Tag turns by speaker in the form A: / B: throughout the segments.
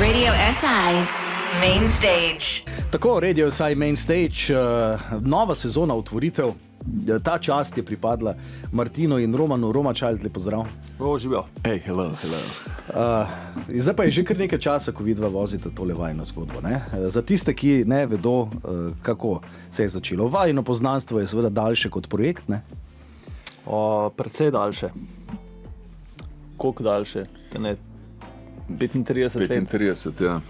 A: Radio SI Main Stage.
B: Tako, Radio SI Main Stage, nova sezona otvoritev. Ta čast je pripadla Martinu in Romanu. Roma Child, lepo zdrav.
C: Živijo.
D: Hey, hello.
B: Zdaj pa je že kar nekaj časa, ko vidva vozite tole vajno zgodbo. Ne? Za tiste, ki ne vedo, kako se je začelo. Vajno poznanstvo je seveda daljše kot projekt, ne?
C: Precej daljše. Koliko daljše? 35 let.
D: 35, ja.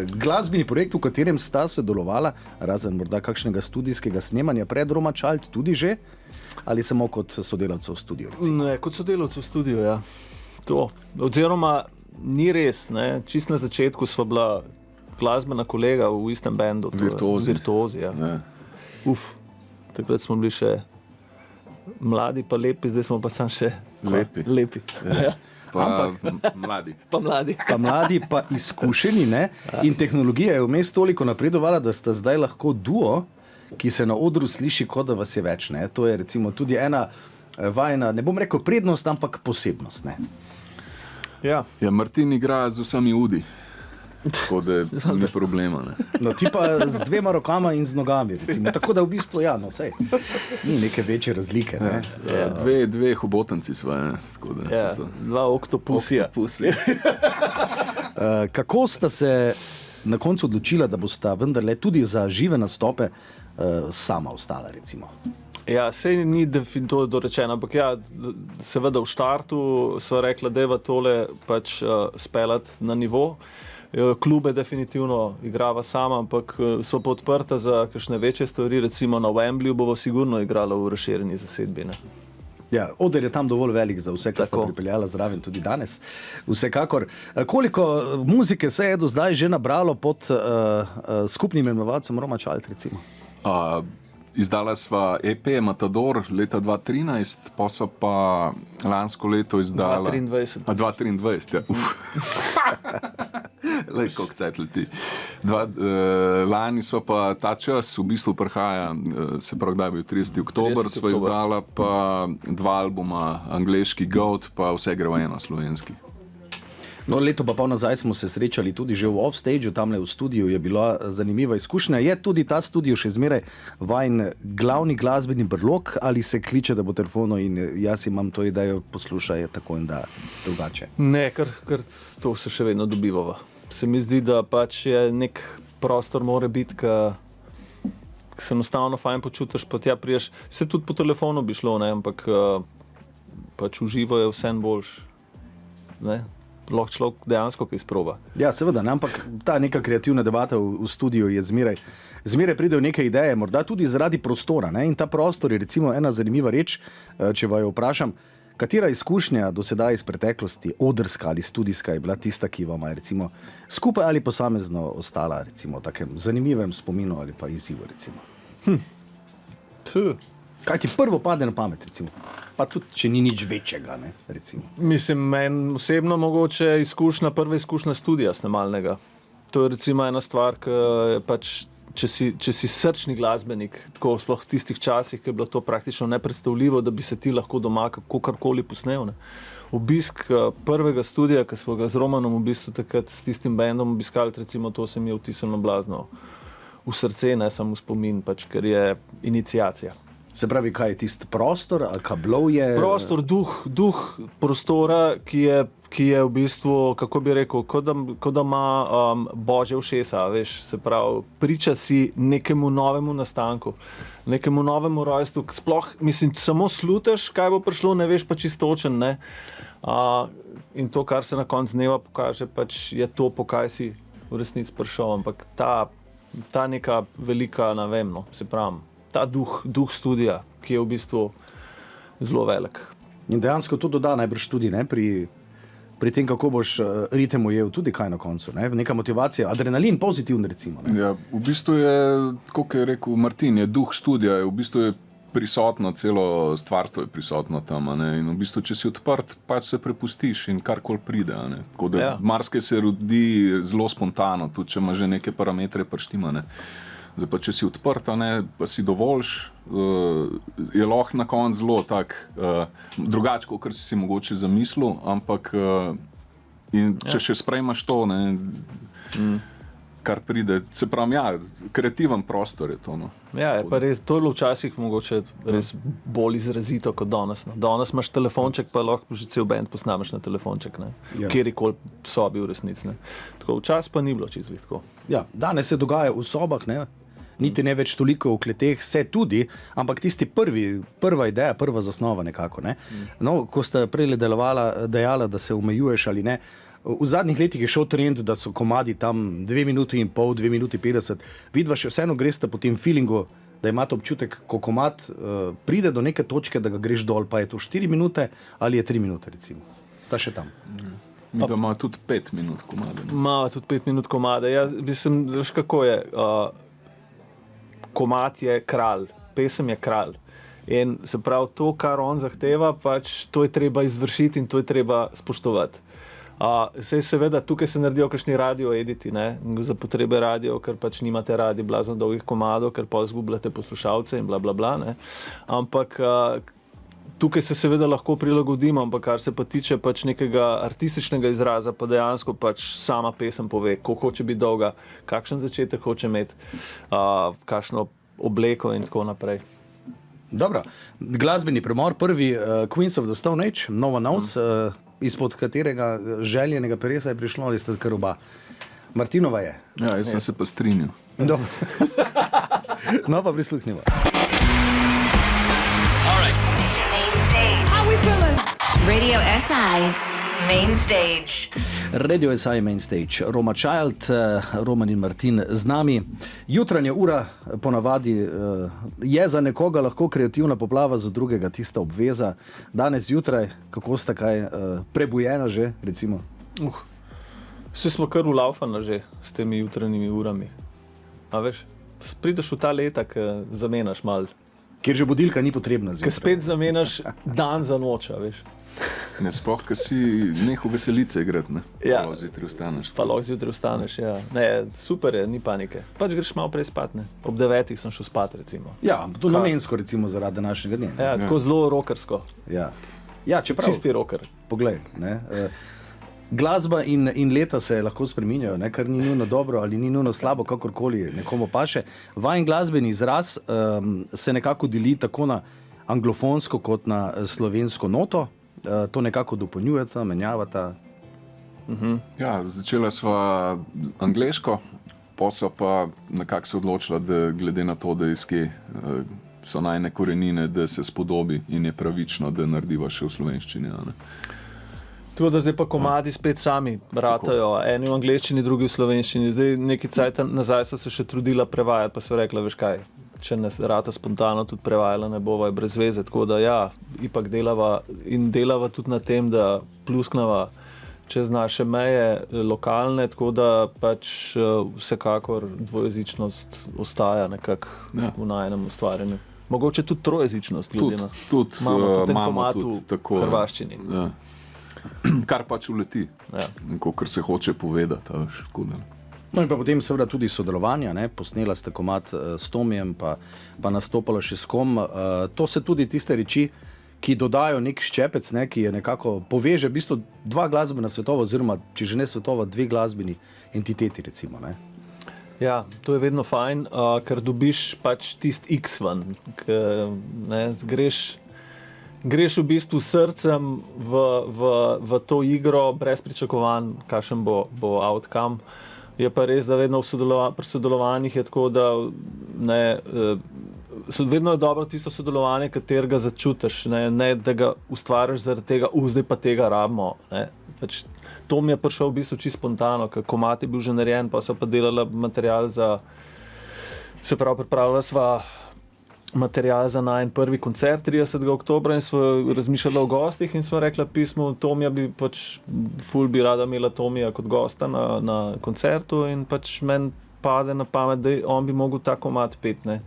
B: Glasbeni projekt, v katerem sta sodelovala, razen morda kakšnega studijskega snemanja pred Roma Child, tudi že? Ali samo kot sodelavcev v studiu?
C: Ne, kot sodelavcev v studiu, ja. To. Oziroma, ni res, ne. Čist na začetku sva bila glasbena kolega v istem bendu. Virtuozi, ja. Takrat smo bili še mladi pa lepi, zdaj smo pa sam še lepi.
D: Ja. Mladi.
C: Pa mladi.
B: Pa mladi, pa izkušeni, ne? In tehnologija je vmes toliko napredovala, da sta zdaj lahko duo, ki se na odru sliši, kot da vas je več, ne? To je recimo tudi ena vajna, ne bom rekel prednost, ampak posebnost, ne?
C: Ja.
D: Ja, Martin igra z vsemi udi, tako da ni problema, ne?
B: No, ti pa z dvema rokama in z nogami, recimo. Tako da v bistvu, ja, no, sej, ni neke večje razlike, ne?
D: Ja, dve hobotanci sva, ne? Tako da
C: Ja, dva oktopusija.
B: Kako sta se na koncu odločila, da bosta vendarle tudi za žive nastope sama ostala, recimo?
C: Ja, sej ni to dorečeno, ampak ja, seveda v štartu sva rekla, dajva tole pač speljati na nivo. Klube definitivno igrava sama, ampak sva pa odprta za kakšne večje stvari, recimo na Wembleyju bova sigurno igrala v razširjeni zasedbi, ne.
B: Ja, oder je tam dovolj velik za vse, kar sta pripeljala zraven tudi danes. Vsekakor. Koliko muzike se je do zdaj že nabralo pod skupnim imenovalcem Roma Child, recimo?
D: Izdala sva EP Matador leta 2013, pa sva pa lansko leto izdala 2023, ja. Lej, koliko cajt leti. Lani sva pa ta čas, v bistvu prihaja, se pravi, da je bil 30. oktober, sva izdala pa 2 albuma, angleški Goat, pa Vse gre v eno, slovenski.
B: No, leto pa pol nazaj smo se srečali tudi že v offstageu, tamle v studiu je bila zanimiva izkušnja. Je tudi ta studio še zmeraj vajn glavni glasbeni brlog ali se kliče, da bo telefono in jaz imam to idejo, poslušaj tako in da drugače?
C: Ne, kar to se še vedno dobivava. Se mi zdi, da pač je nek prostor mora biti, ki se enostavno fajn počutiš, pa tja priješ. Se tudi po telefonu bi šlo, ne, ampak pač v živo je vsem boljš, ne. Lahko človek dejansko kaj izproba.
B: Ja, seveda, ne, ampak ta neka kreativna debata v studiu je zmeraj pridejo neke ideje, morda tudi zaradi prostora, ne, in ta prostor je recimo ena zanimiva reč, če vaju vprašam, katera izkušnja do sedaj iz preteklosti, odrska ali studijska, je bila tista, ki vam je recimo skupaj ali posamezno ostala recimo v takem zanimivem spominu ali pa izzivu, recimo? Kaj ti prvo pade na pamet, recimo? Pa tudi, če ni nič večjega, ne, recimo.
C: Mislim, meni osebno mogoče prva izkušnja studija snemalnega. To je recimo ena stvar, ki je pač, če si srčni glasbenik, tako sploh v tistih časih, ki je bilo to praktično nepredstavljivo, da bi se ti lahko doma kakorkoli posnel, ne. Obisk prvega studija, ki smo ga z Romanom v bistvu takrat s tistim bandom obiskali, recimo to se mi je vtisnilo blazno v srce, ne samo v spomin, pač, ker je iniciacija.
B: Se pravi, kaj je tisti prostor, kablov je?
C: Prostor, duh prostora, ki je v bistvu, kako bi rekel, kot da ima božje ušesa, veš, se pravi, priča si nekemu novemu nastanku, nekemu novemu rojstvu, sploh, mislim, samo sluteš, kaj bo prišlo, ne veš pa čistočen, ne. In to, kar se na koncu dneva pokaže, pač je to, po kaj si v resnici prišel, ampak ta neka velika, ne vem, no, se pravim, ta duh studija, ki je v bistvu zelo velik.
B: In dejansko to doda najbrž tudi, ne, pri tem, kako boš ritem ujel tudi kaj na koncu, ne, neka motivacija, adrenalin, pozitivn recimo, ne.
D: Ja, v bistvu je, kot je rekel Martin, je duh studija, v bistvu je prisotno, celo stvarstvo je prisotno tam, ne, in v bistvu, če si odprt, pač se prepustiš in karkoli pride, ne, tako da marsikaj se rodi zelo spontano, tudi če ima že neke parametre prštima, ne. Zdaj pa, če si odprt, ne, pa si dovoljš, je lahko na koncu zelo tak drugače, kot si mogoče zamislil, ampak In če še sprejmaš to, ne, kar pride, se pravi, ja, kreativen prostor je to. No.
C: Ja, je pa res, to je bilo včasih mogoče res bolj izrazito kot danes. No. Danes imaš telefonček, pa lahko že cel band posnameš na telefonček,
B: Ja.
C: kjerikoli sobi v resnici. Ne. Tako, včasih pa ni bilo čisto tako.
B: Ja, danes se dogaja v sobah, ne? Niti ne več toliko v kleteh, vse tudi, ampak tisti prva ideja, prva zasnova nekako. Ne? No, ko ste prej dejala, da se omejuješ ali ne, v zadnjih letih je šel trend, da so komadi tam 2 minuti in pol, 2 minuti 50. Vidva še vseeno greste po tem feelingu, da imate občutek, ko komad pride do neke točke, da ga greš dol, pa je to 4 minute ali je 3 minute recimo. Sta še tam.
D: Mi pa ima tudi 5 minut komade. Ne.
C: Ima tudi 5 minut komade. Ja, mislim, veš kako je. Komad je kralj, pesem je kralj. In se pravi, to, kar on zahteva, pač to je treba izvršiti in to je treba spoštovati. Sej seveda, tukaj se naredijo kakšni radio editi, ne, za potrebe radio, ker pač nimate radi blazno dolgih komadov, ker pa izgubljate poslušalce in bla bla bla, ne. Ampak tukaj se seveda lahko prilagodimo, ampak kar se pa tiče pač nekega artističnega izraza, pa dejansko pač sama pesem pove, koliko hoče biti dolga, kakšen začetek hoče imeti, kakšno obleko in tako naprej.
B: Dobro, glasbeni premor, prvi Queens of the Stone Age, No One Knows, izpod katerega željenega peresa je prišlo, ali ste kar oba. Martinova je.
D: Ja, jaz sem se pa strinjal.
B: Dobro. No pa prisluhnimo.
A: Radio SI Main Stage.
B: Radio SI Main Stage. Roma Child, Roman in Martin z nami. Jutranja ura ponavadi je za nekoga lahko kreativna poplava, za drugega tista obveza. Danes zjutraj, kako sta kaj prebujena že, recimo?
C: Vse smo kar ulaufana že s temi jutranjimi urami. A veš, prideš v ta leta, ki zamenjaš malo.
B: Kjer že budilka ni potrebna zjutraj.
C: Ker spet zamenjaš dan za noč, a veš.
D: Ne, sploh, ker si nehal veselice igrati, ne?
C: Ja.
D: Pa lahko zjutraj vstaneš.
C: Pa lahko zjutraj vstaneš, ja. Ne, super je, ni panike. Pač greš malo prej spat, ne. Ob 9 sem šel spat, recimo.
B: Ja, to namensko recimo zaradi današnjega dne.
C: Ja, tako zelo rockersko.
B: Ja. Ja, čeprav,
C: Čisti rocker.
B: poglej, ne, glasba in leta se lahko spreminjajo, ne, kar ni nujno dobro ali ni nujno slabo, kakorkoli nekomu paše. Vajen glasbeni izraz se nekako deli tako na anglofonsko kot na slovensko noto. To nekako dopolnjujeta, menjavata.
D: Ja, začela sva angleško, pa so pa nekako se odločila, da glede na to, da iz kje so najne korenine, da se spodobi in je pravično, da narediva še v slovenščini. Ne?
C: Tako da zdaj pa komadi spet sami ratajo, eni v angleščini, drugi v slovenščini. Zdaj neki cajt nazaj so se še trudila prevajati, pa so rekla, veš kaj, če ne rata spontano tudi prevajala, ne bova je brez veze. Tako da ja, ipak delava tudi na tem, da plusknava čez naše meje lokalne, tako da pač vsekakor dvojezičnost ostaja nekako v najnem ustvarjanju. Mogoče tudi trojezičnost, glede na
D: imamo tudi tako
C: v hrvaščini.
D: Ja. Kar pač uleti,
C: Ja.
D: kar se hoče povedati. Veš,
B: No in pa potem seveda tudi sodelovanja, ne? Posnela ste komad s Tomijem, pa nastopala še s kom. To se tudi tiste reči, ki dodajo nek ščepec, ne? Ki je nekako poveže v bistvu dva glasbena svetova, oziroma če že ne svetova, dve glasbeni entiteti recimo. Ne?
C: Ja, to je vedno fajn, ker dobiš pač tisti X ven, greš v bistvu srcem v to igro brez pričakovanj, kakšen bo outcome. Je pa res, da vedno pri sodelovanjih je tako, da vedno je dobro tisto sodelovanje, katerega začutiš, ne da ga ustvariš zaradi tega, zdaj pa tega rabimo. Pač, to mi je prišel v bistvu čisto spontano, ker komad je bil že narejen, pa so pa delala material se pravi, pripravila sva material za najin prvi koncert 30. oktobra in smo razmišljali o gostih in smo rekla pismo, Tomija bi pač, ful bi rada imela Tomija kot gosta na koncertu in pač meni pade na pamet, da on bi mogel ta komad peti, ne.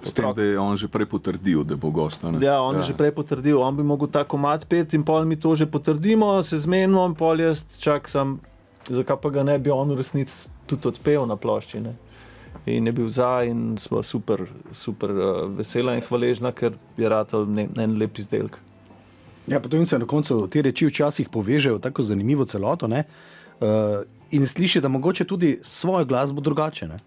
D: S tem, da je on že prej potrdil, da bo gost.
C: Ja, on je že prej potrdil, on bi mogel ta komad peti in pol mi to že potrdimo, se zmenimo in pol jaz čakam, zakaj pa ga ne bi on v resnici tudi odpel na plošči, ne. In je bil za in smo super vesela in hvaležna, ker je ratal en lep izdelek.
B: Ja, potem se na koncu te reči včasih povežejo v tako zanimivo celoto, ne? In sliši, da mogoče tudi svojo glasbo drugače. Ne?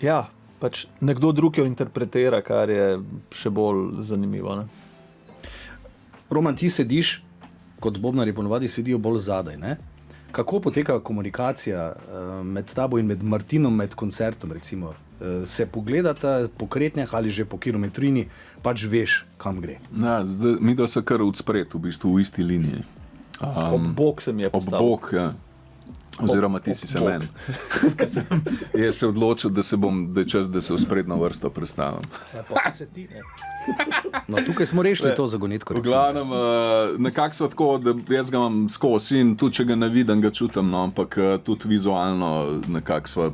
C: Ja, pač nekdo drug jo interpretira, kar je še bolj zanimivo. Ne?
B: Roman, ti sediš, kot bobnari ponovadi sedijo bolj zadaj. Ne? Kako poteka komunikacija med tabo in med Martinom, med koncertom, recimo? Se pogledata po kretnjah ali že po kilometrini, pač veš, kam gre?
D: Ja, zdaj, mi da se kar odspred, v bistvu v isti liniji.
C: Ob bok se mi je postavil.
D: Ob bok, ja. Oziroma ti si se meni. Jaz se odločil, da je čas, da se v sprednjo vrsto predstavim.
C: Ja, pa se ti, ne.
B: No, tukaj smo rešili to zagonetko.
D: V glavnem, nekako so tako, da jaz ga imam skozi in tudi, če ga ne vidim, ga čutim, no, ampak tudi vizualno nekako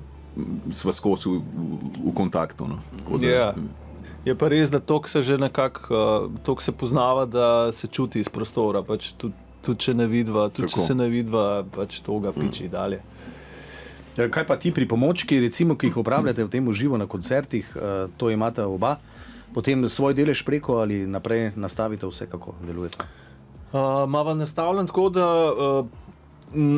D: sva skozi v kontaktu. No.
C: Ja. Je pa res, da toliko se že nekako, toliko se poznava, da se čuti iz prostora, pač tudi če ne vidva, tudi če se ne vidva, pač to ga piči dalje.
B: Kaj pa ti pripomočki, recimo, ki jih uporabljate v tem uživo na koncertih, to imate oba, potem svoj delež preko ali naprej nastavite vse, kako delujete?
C: Mava nastavljen tako, da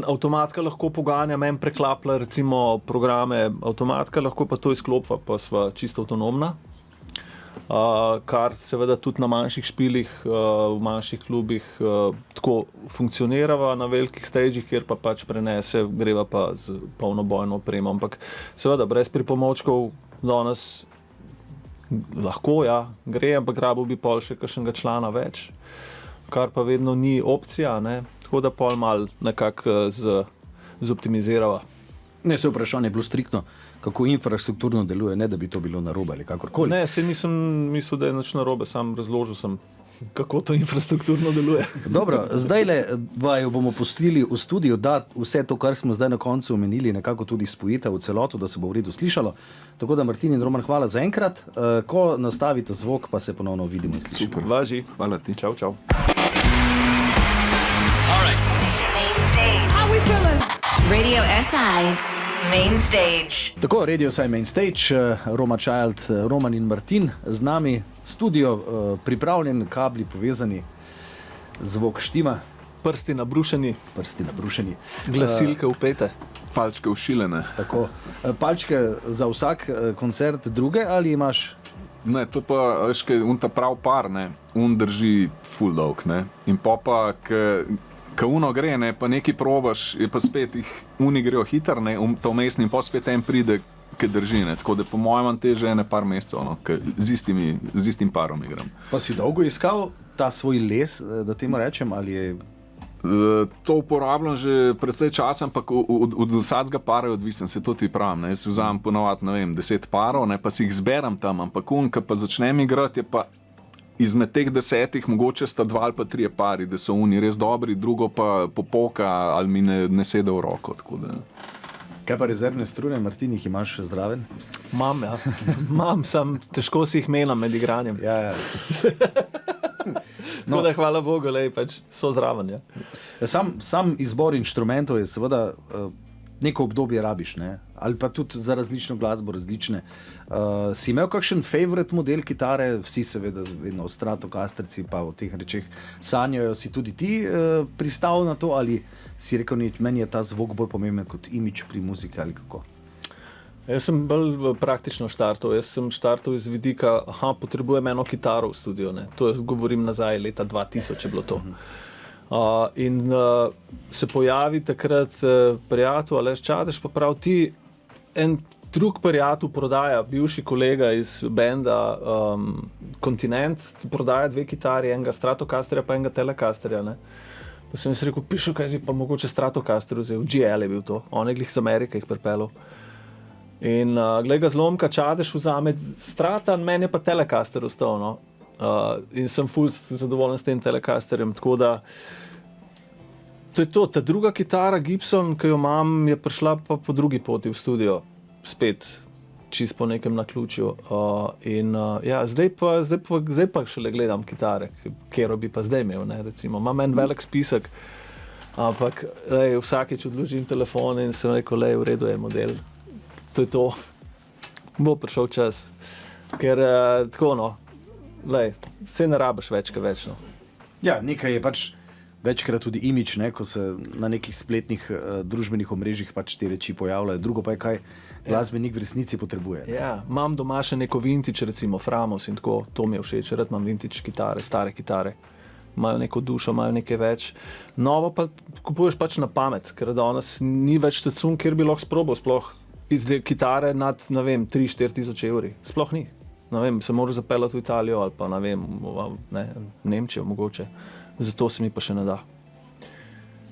C: avtomatka lahko poganja, meni preklapla recimo programe avtomatka, lahko pa to izklopva, pa sva čisto avtonomna. Kar seveda tudi na manjših špilih, v manjših klubih tako funkcionirava, na velikih stagih, kjer pa pač prenese, greva pa z polno bojno opremo, ampak seveda brez pripomočkov danes lahko, ja, gre, ampak rabil bi pol še kakšnega člana več, kar pa vedno ni opcija, ne, tako da pol mal nekako zoptimizirava.
B: Ne, se vprašanje je bilo striktno, kako infrastrukturno deluje, ne da bi to bilo narobe ali kakorkoli.
C: Ne, se nisem mislil, da je nič narobe, sam razložil sem, kako to infrastrukturno deluje.
B: Dobro, zdajle vaju bomo pustili v studiu, da vse to, kar smo zdaj na koncu omenili, nekako tudi spojite v celoto, da se bo v redu slišalo. Tako da Martin in Roman, hvala za enkrat. Ko nastavite zvok, pa se ponovno vidimo in slišimo.
D: Super.
C: Važi.
D: Hvala ti.
C: Čau, čau.
A: Radio SI Main Stage.
B: Tako, Radio SI Main Stage, Roma Child, Roman in Martin z nami, studio pripravljen, kabli povezani, zvok štima.
C: Prsti nabrušeni, glasilke vpete.
D: Palčke ušiljene.
B: Tako, palčke za vsak koncert druge ali imaš?
D: Ne, to pa, veš, ta prav par, ne, drži full dolg, ne, in pa, ko uno gre, ne, pa nekaj probaš, je pa spet uni grejo hitro, ne, to mestni, pa spet en pride, ki drži, ne, tako da po mojem imam teže ene par mesecev, no, z istim parom igram.
B: Pa si dolgo iskal ta svoj les, da temu rečem, ali je...
D: To uporabljam že precej časa, ampak od vsakega para je odvisen, se to ti pravim, ne, jaz si vzamem ponovati, ne vem, 10 parov, ne, pa si jih zberem tam, ampak ko pa začnem igrati, je pa izmed teh 10 mogoče sta 2 ali pa 3 pari, da so uni res dobri, drugo pa popoka ali mi ne sede v roko, tako da...
B: Kaj pa rezervne strune, Martin, jih imaš zraven?
C: Imam, ja. Imam, sam težko si jih menam med igranjem.
B: Ja.
C: No, da hvala Bogu, lej, pač so zraven, ja.
B: Sam izbor inštrumentov je seveda neko obdobje rabiš, ne? Ali pa tudi za različno glasbo, različne. Si imel kakšen favorite model kitare, vsi seveda vedno Stratocasterci pa o teh rečeh sanjajo, si tudi ti pristal na to ali si rekel, meni je ta zvok bolj pomemben kot imidž pri muziki ali kako?
C: Jaz sem bolj praktično štartal. Jaz sem štartal iz vidika, potrebujem eno kitaro v studiu, ne. To govorim nazaj, leta 2000 je bilo to. In se pojavi takrat prijatelj Aleš Čadež, pa prav ti en drug prijatelj prodaja, bivši kolega iz benda Kontinent, ti prodaja 2 kitari, enega Stratocasterja pa enega Telecasterja, ne. Pa sem jaz rekel, pišel, kaj si pa mogoče Stratocaster vzel, GL je bil to, on je glih z Amerike jih pripeljal. In glej ga zlomka, Čadež vzame Strata, meni je pa Telecaster ostal, no. In sem ful zadovoljen s tem Telecasterjem, tako da to je to. Ta druga kitara Gibson, ki jo imam, je prišla pa po drugi poti v studio, spet čist po nekem naključju. Ja, zdaj pa šele gledam kitare, kjero bi pa zdaj imel, ne, recimo. Imam en velik spisek, ampak vsakič odložim telefon in sem rekel, v redu je model. To je to. Bo prišel čas. Ker tako, no, vse ne rabiš več, kaj več. No.
B: Ja, nekaj je pač večkrat tudi imidž, ne, ko se na nekih spletnih družbenih omrežjih pač te reči pojavljajo. Drugo pa je, kaj glasbenik v resnici potrebuje. Ne.
C: Ja, imam doma še neko vintage, recimo Framos in tako, to mi je všeč, rad imam vintage kitare, stare kitare. Imajo neko dušo, imajo nekaj več. Novo pa kupuješ pač na pamet, ker danes ni več cun, kjer bi lahko sprobal sploh iz kitare nad, 3-4 tisoč evri. Sploh ni. Se moraš zapeljati v Italijo ali pa, Nemčijo mogoče. Zato se mi pa še ne da.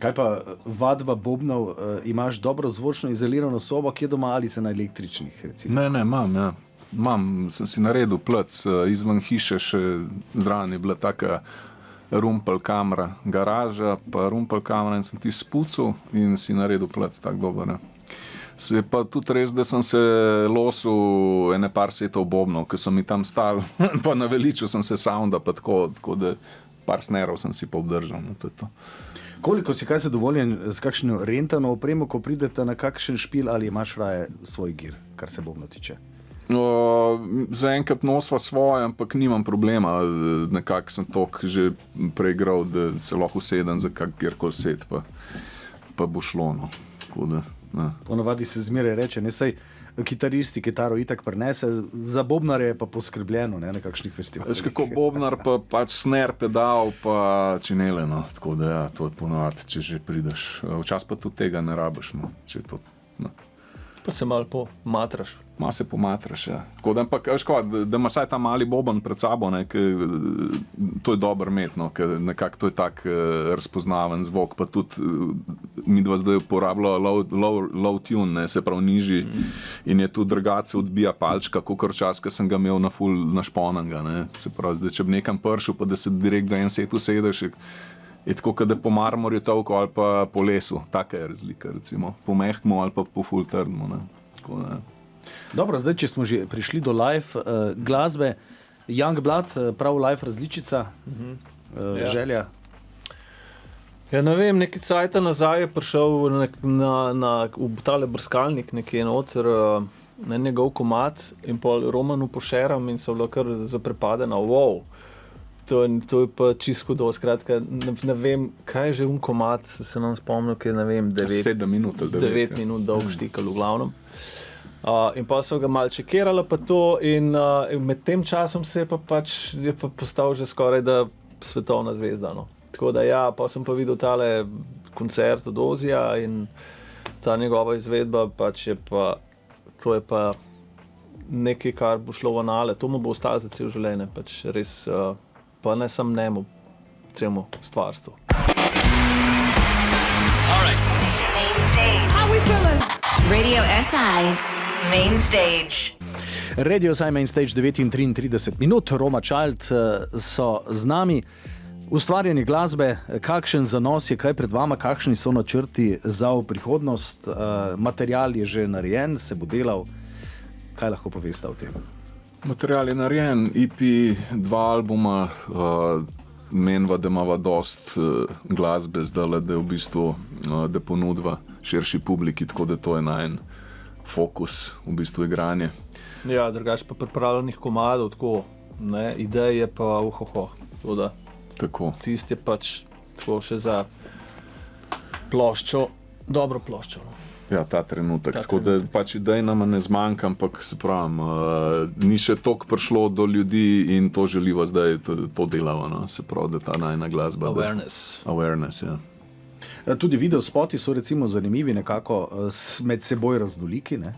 B: Kaj pa vadba bobnov, imaš dobro zvočno izolirano sobo, kje doma ali se na električnih, recimo?
D: Ne, imam, ja. Sem si naredil plec izven hiše, še zraven je bila taka rumpel kamera, garaža, pa rumpel kamera in sem ti spucal in si naredil plec, tako dober. Ne. Se je pa tudi res, da sem se losil ene par setov bobnov, ki so mi tam stali, pa naveličil sem se sounda, pa tako da par snerov sem si pa obdržal. No, to je to.
B: Koliko si kaj zadovoljen s kakšno rentano opremo, ko pridete na kakšen špil ali imaš raje svoj gir, kar se bobno tiče?
D: Zaenkrat nosva svoje, ampak nimam problema. Nekako sem toliko že preigral, da se lahko usedem za kjerkoli set, pa bo šlo. No.
B: Ponovadi se zmeraj reče, ne saj kitaristi kitaro itak prinese, za bobnare je pa poskrbljeno, ne, na kakšnih festivalih.
D: Veš kako bobnar pa pač snare, pedal pa činele, no. Tako da ja, to je ponovadi, če že prideš. Včasih pa tudi tega ne rabiš, no, če je to. No.
C: Pa se malo pomatraš.
D: Malo se pomatraš, ja. Tako da, ampak, da ima saj ta mali boben pred sabo, ne, to je dobro imeti, no, ker nekako to je tak razpoznaven zvok, pa tudi mi dva zdaj uporablja low tune, ne, se pravi nižji, in je tudi drugače odbija palčka, kakor čas, ki sem ga imel na full našponanga, ne, se pravi, zdaj, če bi nekam prišel, pa da se direkt za en set usedeš, je tako, da po marmorju tolko ali pa po lesu. Taka je razlika, recimo. Po mehkmu ali pa po full trdmu.
B: Dobro, zdaj, če smo že prišli do live glasbe, Youngblood, prav live različica, želja?
C: Ja, ne vem, nekaj cajta nazaj je prišel v tale brskalnik nekje noter, na njegov komad in pol Romanu pošeram in so bilo kar zaprepadena. Wow! To je pa čisto hudo, skratka, ne vem, kaj je že komad, se nam spomnil, ki je,
D: 7 minut ali
C: 9 minut dolg štikal v glavnem. In pa so ga malo čekirala pa to in med tem časom se je pa postal že skoraj da svetovna zvezda, no. Tako da ja, pa sem pa videl tale koncert od Ozija in ta njegova izvedba to je pa nekaj, kar bo šlo v anale, to mu bo ostalo za cel življenje, pač res pa ne samo njemu, celemu stvarstvu.
A: Radio SI Main Stage.
B: Radio SI Main Stage 9:33 minut, Roma Child so z nami. Ustvarjanje glasbe, kakšen zanos je, kaj pred vama, kakšni so načrti za prihodnost, material je že narejen, se bo delal, kaj lahko poveste o tem?
D: Material je narejen, EP, 2 albuma, menva, da imava dost glasbe zdaj, da je v bistvu, da ponudva širši publiki, tako da to je najen fokus, v bistvu igranje.
C: Ja, drugače pa pripravljenih komadov, tako, ne, ideje pa
D: Tako.
C: Cist je pač tako še za ploščo, dobro ploščo.
D: Ja, ta trenutek. Tako da pač idej nama ne zmanjka, ampak se pravim, ni še toliko prišlo do ljudi in to želiva zdaj, to delava, no. Se pravi, da ta najna glasba. Awareness, ja.
B: Tudi videospoti so recimo zanimivi, nekako med seboj raznoliki, ne?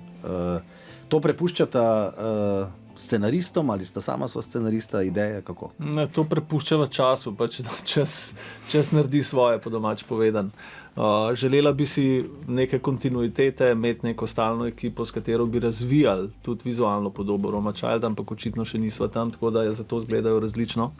B: To prepuščata scenaristom ali sta sama so scenarista, ideje, kako?
C: Ne, to prepuščava času, pač čas naredi svoje, po domač povedan. Želela bi si neke kontinuitete, imeti neko stalno ekipo, s katero bi razvijali tudi vizualno podobo Roma Child, ampak očitno še nisva tam, tako da je zato izgledajo različno.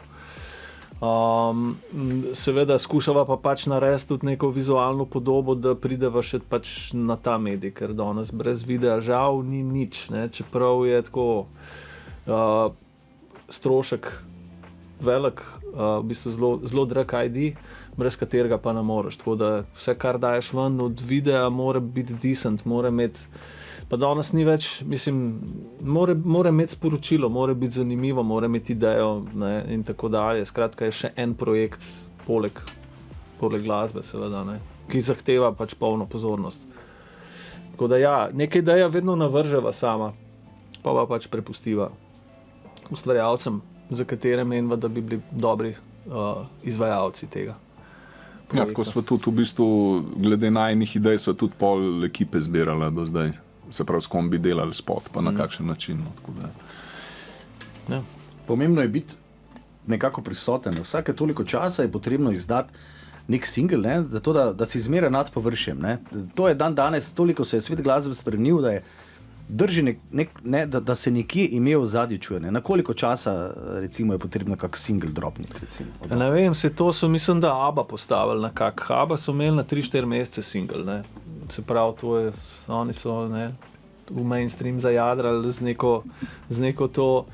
C: Seveda skušava pa pač narediti tudi neko vizualno podobo, da prideva še pač na ta medij, ker danes brez videa žal ni nič, ne? Čeprav je tako strošek velik, v bistvu zelo drag ID, brez katerega pa ne moreš. Tako da vse, kar daješ ven od videa, mora biti decent, mora imeti Pa danes ni več, mislim, mora imeti sporočilo, mora biti zanimivo, mora imeti idejo, ne, in tako dalje. Skratka, je še en projekt poleg glasbe, seveda, ne, ki zahteva pač polno pozornost. Tako da ja, neka ideja vedno navrževa sama, pa pač prepustiva ustvarjalcem, za katere menva, da bi bili dobri izvajalci tega.
D: Ja, tako smo tudi v bistvu, glede najnih idej, smo tudi pol ekipe zbirala do zdaj. Se pravi, s kom bi delali spot, pa na kakšen način.
C: Ja.
B: Pomembno je biti nekako prisoten. Vsake toliko časa je potrebno izdati nek singel, ne, zato da si zmeraj nad površjem. Ne. To je danes, toliko se je svet glasbe spremenil, da je drži da se nekje ime v zadju čuje. Ne. Na koliko časa recimo je potrebno kak singel dropniti? Recimo,
C: ne vem, to so mislim, da ABBA postavili na kak. ABBA so imeli na 3-4 mesece singel. Ne. Se pravi, oni so v mainstream zajadrali z neko to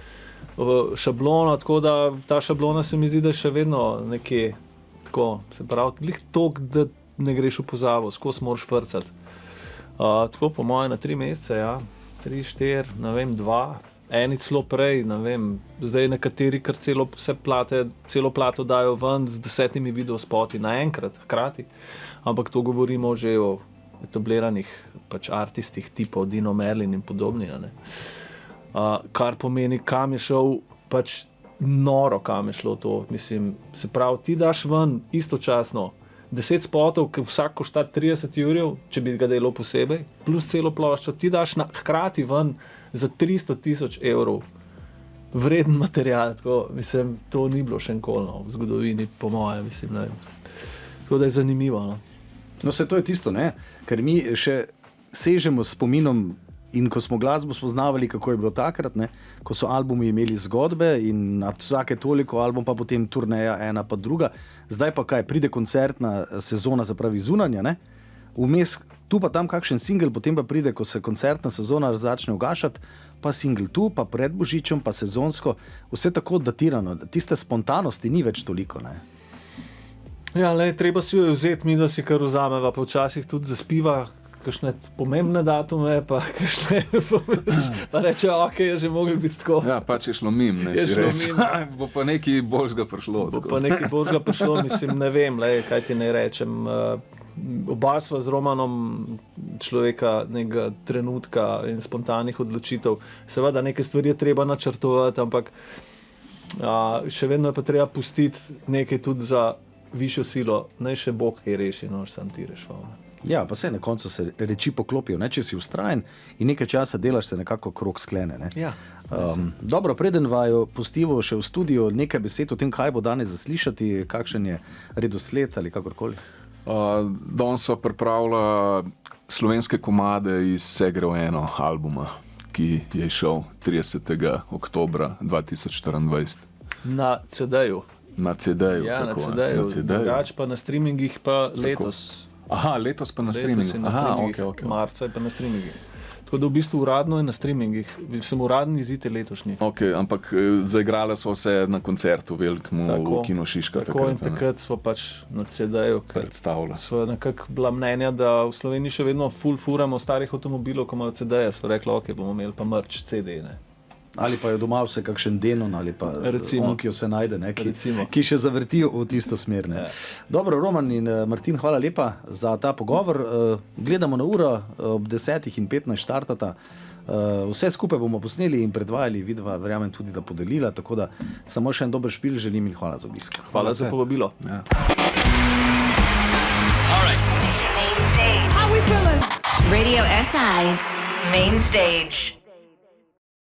C: šablono, tako da ta šablona se mi zdi, da je še vedno nekje tako, se pravi, toliko, da ne greš v pozabo, skozi moraš frcati. Tako po moje na 3 mesece, ja, 3, 4, ne vem, 2, eni celo prej, ne vem, zdaj nekateri kar celo plato dajo ven z 10 videospoti naenkrat, hkrati, ampak to govorimo že o etabliranih pač artistih tipov Dino Merlin in podobni. Kar pomeni, kam je šel, pač noro, kam je šlo to. Mislim, se pravi, ti daš ven istočasno 10 spotov, ki vsak košta 30 €, če bi ga delal posebej, plus celo ploščo, ti daš hkrati ven za 300 000 € vreden material. Tako, mislim, to ni bilo še nikoli v zgodovini, po moje, mislim, ne. Tako da je zanimivo.
B: No, to je tisto, ne? Ker mi še sežemo s spominom in ko smo glasbo spoznavali, kako je bilo takrat, ne? Ko so albumi imeli zgodbe in vsake toliko album, pa potem turneja ena pa druga. Zdaj pa kaj, pride koncertna sezona, se pravi zunanja, ne? Vmes tu pa tam kakšen singel, potem pa pride, ko se koncertna sezona začne ugašati, pa singel tu, pa pred Božičem, pa sezonsko, vse tako datirano. Tiste spontanosti ni več toliko, ne?
C: Ja, treba si jo vzeti, mi da si kar vzameva, pa včasih tudi zaspiva kakšne pomembne datume, pa kakšne pa reče, ok, je že mogli biti tako.
D: Ja, pač je šlo mim, ne si reči. Bo pa nekaj boljšega prišlo.
C: Mislim, ne vem, kaj ti naj rečem. Oba sva z Romanom človeka nekega trenutka in spontanih odločitev. Seveda, neke stvari je treba načrtovati, ampak še vedno je pa treba pustiti nekaj tudi za višjo silo, naj še Bog kaj reši, no, sam ti rešval.
B: Ja, pa se na koncu se reči poklopijo, ne? Če si ustrajen in nekaj časa delaš, se nekako krog sklene. Ne?
C: Ja,
B: dobro, preden vaju pustivo še v studiu, nekaj besed o tem, kaj bo danes zaslišati, kakšen je redosled ali kakorkoli.
D: Danes sva pripravila slovenske komade iz Segre v eno albuma, ki je šel 30. oktobra 2024.
C: Na CD-ju.
D: Na CD-ju,
C: ja,
D: tako.
C: Na CD-ju. Drugač pa na streamingih pa letos.
D: Aha, letos pa na streamingih.
C: Okay. Marca je pa na streamingih. Tako da v bistvu uradno je na streamingih. Sem uradni izid letošnji.
D: Ok, ampak zaigrala smo se na koncertu velikmu v Kino Šiška.
C: Tako in takrat smo pač na CD-ju
D: predstavila.
C: Sva nekako bila mnenja, da v Sloveniji še vedno furamo starih avtomobilov, ko imajo CD-je. Sva rekla, ok, bomo imeli pa merch CD, ne.
B: Ali pa je doma vse kakšen Denon ali pa Onkio se najde, ne, ki še zavrtijo v tisto smer. Ne. Ja. Dobro, Roman in Martin, hvala lepa za ta pogovor. Gledamo na uro, ob 10:15 štartata. Vse skupaj bomo posneli in predvajali, vidva, verjamem tudi, da podelila, tako da samo še en dober špil želim in hvala za obisk.
C: Hvala za povabilo.
D: Ja.
A: Radio SI Main Stage.